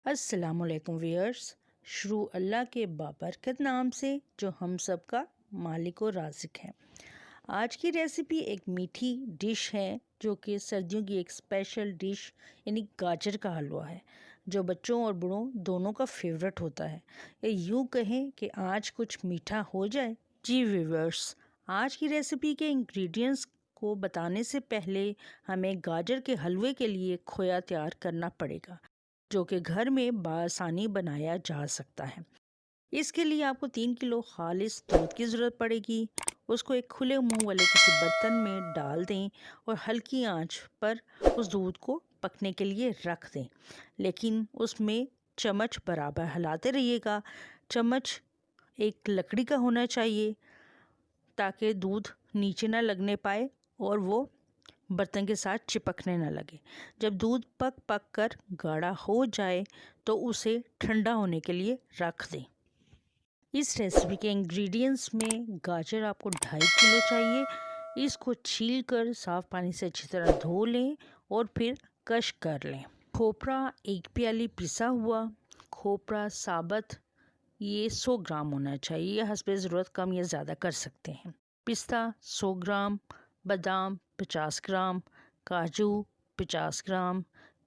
अस्सलामुअलैकुम व्यूअर्स। शुरू अल्लाह के बाबरकत नाम से जो हम सब का मालिक और राज़िक है। आज की रेसिपी एक मीठी डिश है जो कि सर्दियों की एक स्पेशल डिश यानी गाजर का हलवा है, जो बच्चों और बूढ़ों दोनों का फेवरेट होता है। या यूँ कहें कि आज कुछ मीठा हो जाए। जी व्यूअर्स, आज की रेसिपी के इंग्रेडिएंट्स को बताने से पहले हमें गाजर के हलवे के लिए खोया तैयार करना पड़ेगा, जो कि घर में बआसानी बनाया जा सकता है। इसके लिए आपको 3 किलो खालिस दूध की ज़रूरत पड़ेगी। उसको एक खुले मुंह वाले किसी बर्तन में डाल दें और हल्की आंच पर उस दूध को पकने के लिए रख दें, लेकिन उसमें चम्मच बराबर हिलाते रहिएगा। चम्मच एक लकड़ी का होना चाहिए ताकि दूध नीचे ना लगने पाए और वो बर्तन के साथ चिपकने न लगे। जब दूध पक पक कर गाढ़ा हो जाए तो उसे ठंडा होने के लिए रख दें। इस रेसिपी के इंग्रेडिएंट्स में गाजर आपको 2.5 किलो चाहिए। इसको छील कर साफ़ पानी से अच्छी तरह धो लें और फिर कश कर लें। खोपरा 1 प्याली पिसा हुआ खोपरा साबुत, ये 100 ग्राम होना चाहिए। हस्बे ज़रूरत कम या ज़्यादा कर सकते हैं। पिस्ता 100 ग्राम, बादाम 50 ग्राम, काजू 50 ग्राम,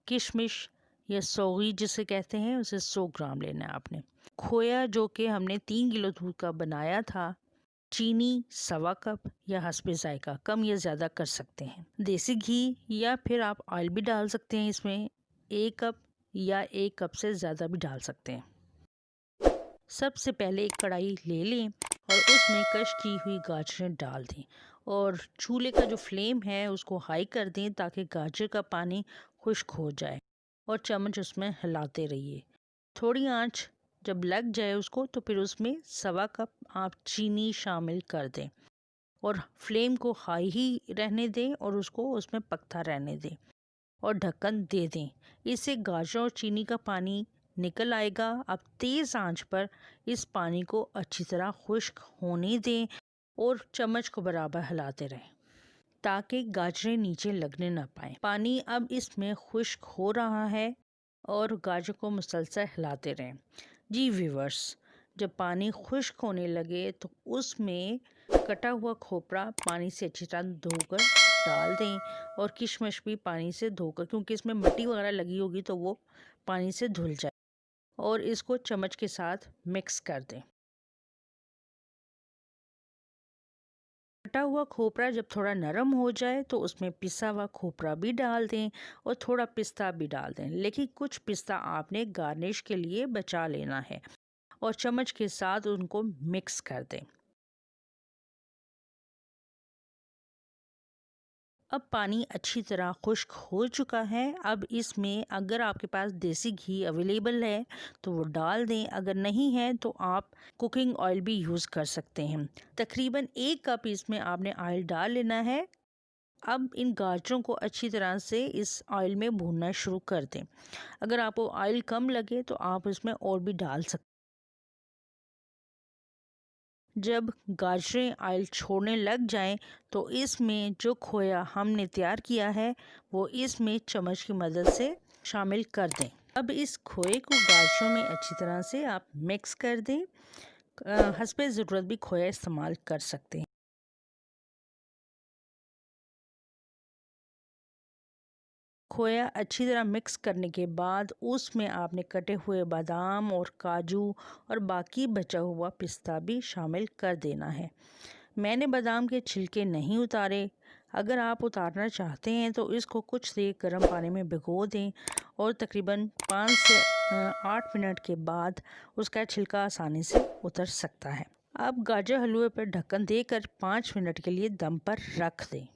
किशमिश या सौगी जिसे कहते हैं उसे 100 ग्राम लेना है आपने। खोया जो कि हमने 3 किलो दूध का बनाया था। चीनी 1.25 कप या हस्बे जायका, कम या ज़्यादा कर सकते हैं। देसी घी या फिर आप ऑयल भी डाल सकते हैं इसमें, 1 कप या 1 कप से ज़्यादा भी डाल सकते हैं। सबसे पहले एक कढ़ाई ले लें और उसमें कश की हुई गाजरें डाल दें और चूल्हे का जो फ्लेम है उसको हाई कर दें ताकि गाजर का पानी खुश्क हो जाए और चम्मच उसमें हिलाते रहिए। थोड़ी आंच जब लग जाए उसको तो फिर उसमें 1.25 कप आप चीनी शामिल कर दें और फ्लेम को हाई ही रहने दें और उसको उसमें पकता रहने दें और ढक्कन दे दें। इससे गाजर और चीनी का पानी निकल आएगा। अब तेज़ आंच पर इस पानी को अच्छी तरह खुश्क होने दें और चम्मच को बराबर हिलाते रहें ताकि गाजरें नीचे लगने ना पाए। पानी अब इसमें खुश्क हो रहा है और गाजर को मुसलसल हिलाते रहें। जी व्यूअर्स, जब पानी खुश्क होने लगे तो उसमें कटा हुआ खोपरा पानी से अच्छी तरह धोकर डाल दें और किशमिश भी पानी से धोकर, क्योंकि इसमें मिट्टी वगैरह लगी होगी तो वो पानी से धुल जाए, और इसको चम्मच के साथ मिक्स कर दें। कटा हुआ खोपरा जब थोड़ा नरम हो जाए तो उसमें पिसा हुआ खोपरा भी डाल दें और थोड़ा पिस्ता भी डाल दें, लेकिन कुछ पिस्ता आपने गार्निश के लिए बचा लेना है और चम्मच के साथ उनको मिक्स कर दें। अब पानी अच्छी तरह खुश्क हो चुका है। अब इसमें अगर आपके पास देसी घी अवेलेबल है तो वो डाल दें, अगर नहीं है तो आप कुकिंग ऑयल भी यूज़ कर सकते हैं। तकरीबन 1 कप इसमें आपने ऑयल डाल लेना है। अब इन गाजरों को अच्छी तरह से इस ऑयल में भूनना शुरू कर दें। अगर आपको ऑयल कम लगे तो आप इसमें और भी डाल सकते। जब गाजरें ऑयल छोड़ने लग जाएं तो इसमें जो खोया हमने तैयार किया है वो इसमें चम्मच की मदद से शामिल कर दें। अब इस खोए को गाजरों में अच्छी तरह से आप मिक्स कर दें। हस्बे ज़रूरत भी खोया इस्तेमाल कर सकते हैं। खोया अच्छी तरह मिक्स करने के बाद उसमें आपने कटे हुए बादाम और काजू और बाकी बचा हुआ पिस्ता भी शामिल कर देना है। मैंने बादाम के छिलके नहीं उतारे। अगर आप उतारना चाहते हैं तो इसको कुछ देर गर्म पानी में भिगो दें और तकरीबन 5 से 8 मिनट के बाद उसका छिलका आसानी से उतर सकता है। अब गाजर हलवे पर ढक्कन देकर 5 मिनट के लिए दम पर रख दें।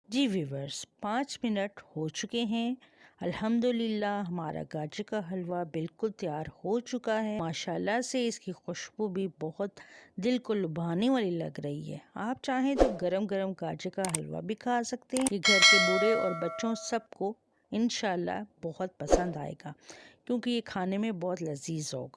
जी व्यूवर्स, 5 मिनट हो चुके हैं। अल्हम्दुलिल्लाह हमारा गाजर का हलवा बिल्कुल तैयार हो चुका है। माशाल्लाह से इसकी खुशबू भी बहुत दिल को लुभाने वाली लग रही है। आप चाहें तो गरम गरम गाजर का हलवा भी खा सकते हैं। ये घर के बूढ़े और बच्चों सबको इंशाल्लाह बहुत पसंद आएगा, क्योंकि ये खाने में बहुत लजीज होगा।